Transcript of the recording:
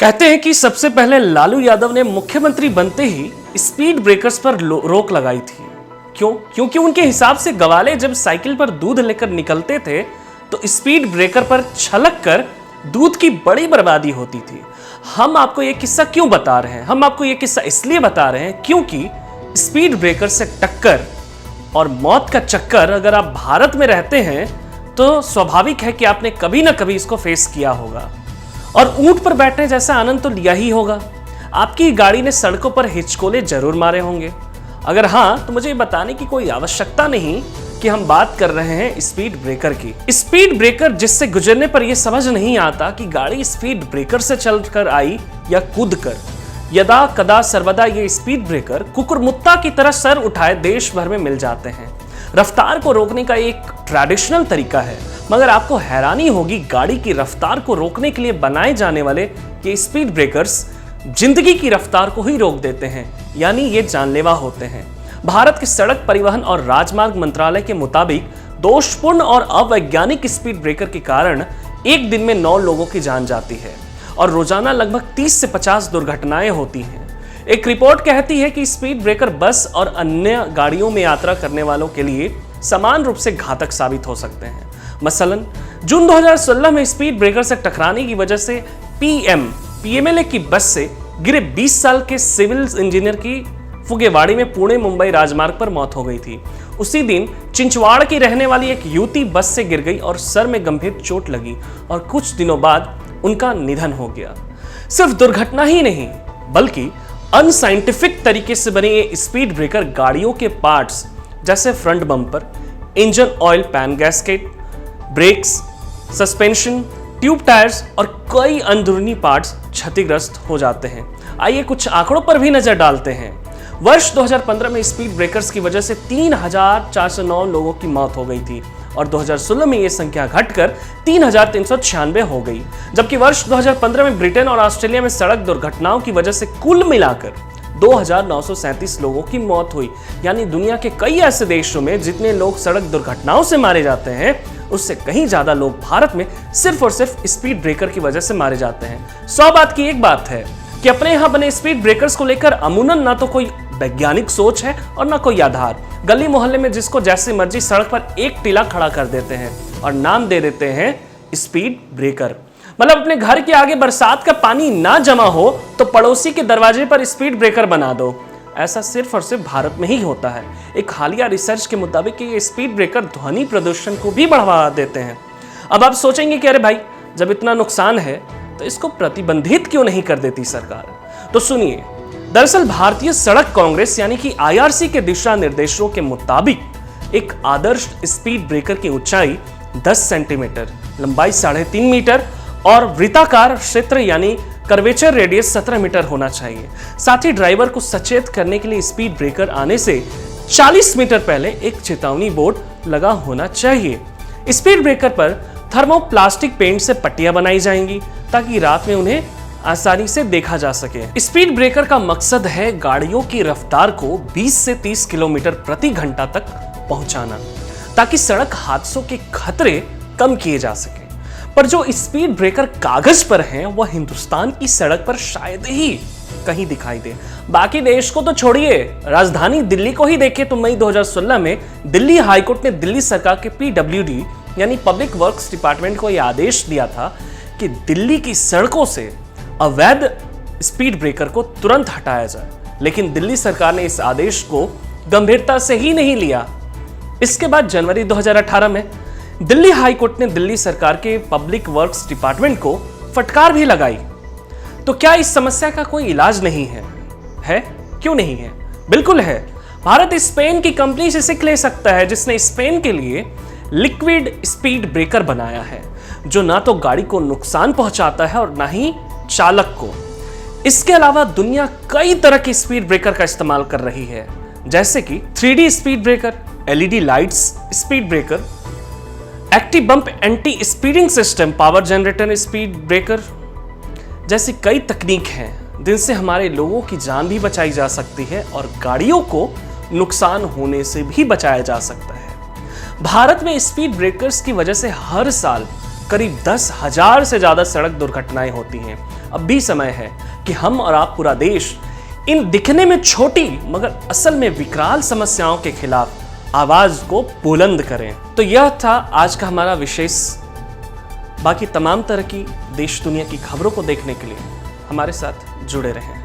कहते हैं कि सबसे पहले लालू यादव ने मुख्यमंत्री बनते ही स्पीड ब्रेकर्स पर रोक लगाई थी। क्यों? क्योंकि उनके हिसाब से गवाले जब साइकिल पर दूध लेकर निकलते थे तो स्पीड ब्रेकर पर छलक कर दूध की बड़ी बर्बादी होती थी। हम आपको यह किस्सा क्यों बता रहे हैं? हम आपको यह किस्सा इसलिए बता रहे हैं क्योंकि स्पीड ब्रेकर से टक्कर और मौत का चक्कर अगर आप भारत में रहते हैं तो स्वाभाविक है कि आपने कभी ना कभी इसको फेस किया होगा और ऊंट पर बैठने जैसा आनंद तो लिया ही होगा। आपकी गाड़ी ने सड़कों पर हिचकोले जरूर मारे होंगे। अगर हाँ तो मुझे बताने की कोई आवश्यकता नहीं कि हम बात कर रहे हैं स्पीड ब्रेकर की। स्पीड ब्रेकर जिससे गुजरने पर यह समझ नहीं आता कि गाड़ी स्पीड ब्रेकर से चलकर आई या कूद कर। यदा कदा सर्वदा ये स्पीड ब्रेकर कुकुरमुत्ता की तरह सर उठाए देश भर में मिल जाते हैं। रफ्तार को रोकने का एक ट्रेडिशनल तरीका है, मगर आपको हैरानी होगी गाड़ी की रफ्तार को रोकने के लिए बनाए जाने वाले ये स्पीड ब्रेकर्स जिंदगी की रफ्तार को ही रोक देते हैं, यानी ये जानलेवा होते हैं। भारत के सड़क परिवहन और राजमार्ग मंत्रालय के मुताबिक दोषपूर्ण और अवैज्ञानिक स्पीड ब्रेकर के कारण एक दिन में 9 लोगों की जान जाती है और रोजाना लगभग 30 से 50 दुर्घटनाएं होती हैं। एक रिपोर्ट कहती है कि स्पीड ब्रेकर बस और अन्य गाड़ियों में यात्रा करने वालों के लिए समान रूप से घातक साबित हो सकते हैं। मसलन जून 2016 में स्पीड ब्रेकर से टकराने की वजह से पीएमएलए की बस से गिरे 20 साल के सिविल इंजीनियर की फुगेवाड़ी में पुणे मुंबई राजमार्ग पर मौत हो गई थी। उसी दिन चिंचवाड़ की रहने वाली एक युवती बस से गिर गई और सर में गंभीर चोट लगी और कुछ दिनों बाद उनका निधन हो गया। सिर्फ दुर्घटना ही नहीं बल्कि अनसाइंटिफिक तरीके से बने ये स्पीड ब्रेकर गाड़ियों के पार्ट्स जैसे front bumper, engine oil pan gasket, brakes, suspension, tube tyres और कई अंदरूनी पार्ट्स क्षतिग्रस्त हो जाते हैं। आइए कुछ आंकड़ों पर भी नजर डालते हैं। वर्ष 2015 में स्पीड ब्रेकर्स की वजह से 3,409 लोगों की मौत हो गई थी और 2016 में यह संख्या घटकर 3,396 हो गई, जबकि वर्ष 2015 में ब्रिटेन और ऑस्ट्रेलिया में सड़क दुर्घटनाओं की वजह से कुल मिलाकर 2,937 लोगों की मौत हुई। यानी दुनिया के कई ऐसे देशों में जितने लोग सड़क दुर्घटनाओं से मारे जाते हैं उससे कहीं ज्यादा लोग भारत में सिर्फ और सिर्फ स्पीड ब्रेकर की वजह से मारे जाते हैं। 100 बात की एक बात है कि अपने यहां बने स्पीड ब्रेकर्स को लेकर अमूनन ना तो कोई वैज्ञानिक सोच है और ना कोई आधार। गली मोहल्ले में जिसको जैसे मर्जी सड़क पर एक टीला खड़ा कर देते हैं और नाम दे देते हैं स्पीड ब्रेकर। मतलब अपने घर के आगे बरसात का पानी ना जमा हो तो पड़ोसी के दरवाजे पर स्पीड ब्रेकर बना दो। ऐसा सिर्फ और सिर्फ भारत में ही होता है। एक हालिया रिसर्च के मुताबिक ये स्पीड ब्रेकर ध्वनि प्रदूषण को भी बढ़ावा देते हैं। अब आप सोचेंगे कि अरे भाई जब इतना नुकसान है तो इसको प्रतिबंधित क्यों नहीं कर देती सरकार? तो सुनिए, दरअसल भारतीय सड़क कांग्रेस यानी कि आईआरसी के दिशा निर्देशों के मुताबिक एक आदर्श स्पीड ब्रेकर की ऊंचाई 10 सेंटीमीटर, लंबाई 3.5 मीटर और वृत्ताकार क्षेत्र यानी कर्वेचर रेडियस 17 मीटर होना चाहिए। साथ ही ड्राइवर को सचेत करने के लिए स्पीड ब्रेकर आने से 40 मीटर पहले एक चेतावनी बोर्ड लगा होना चाहिए। स्पीड ब्रेकर पर थर्मोप्लास्टिक पेंट से पट्टियां बनाई जाएंगी ताकि रात में उन्हें आसानी से देखा जा सके। स्पीड ब्रेकर का मकसद है गाड़ियों की रफ्तार को 20 से 30 किलोमीटर प्रति घंटा तक पहुंचाना ताकि सड़क हादसों के खतरे कम किए जा सके। पर जो स्पीड ब्रेकर कागज पर हैं वह हिंदुस्तान की सड़क पर शायद ही कहीं दिखाई दे। बाकी देश को तो छोड़िए, राजधानी दिल्ली को ही देखें तो मई 2016 में दिल्ली हाईकोर्ट ने दिल्ली सरकार के पीडब्ल्यूडी यानी पब्लिक वर्क्स डिपार्टमेंट को यह आदेश दिया था कि दिल्ली की सड़कों से अवैध स्पीड ब्रेकर को तुरंत हटाया जाए, लेकिन दिल्ली सरकार ने इस आदेश को गंभीरता से ही नहीं लिया। इसके बाद जनवरी 2018 में दिल्ली हाईकोर्ट ने दिल्ली सरकार के पब्लिक वर्क्स डिपार्टमेंट को फटकार भी लगाई। तो क्या इस समस्या का कोई इलाज नहीं है? क्यों नहीं है? बिल्कुल है। भारत स्पेन की कंपनी से सीख ले सकता है जिसने स्पेन के लिए लिक्विड स्पीड ब्रेकर बनाया है जो ना तो गाड़ी को नुकसान पहुंचाता है और ना ही चालक को। इसके अलावा दुनिया कई तरह के स्पीड ब्रेकर का इस्तेमाल कर रही है जैसे कि 3D speed breaker, LED lights speed breaker, active bump anti speeding system, power generator speed breaker जैसी कई तकनीक हैं जिनसे हमारे लोगों की जान भी बचाई जा सकती है और गाड़ियों को नुकसान होने से भी बचाया जा सकता है। भारत में स्पीड ब्रेकर्स की वजह से हर साल करीब 10,000 से ज्यादा सड़क दुर्घटनाएं होती हैं अब भी समय है कि हम और आप, पूरा देश, इन दिखने में छोटी मगर असल में विकराल समस्याओं के खिलाफ आवाज को बुलंद करें। तो यह था आज का हमारा विशेष। बाकी तमाम तरह की देश दुनिया की खबरों को देखने के लिए हमारे साथ जुड़े रहें।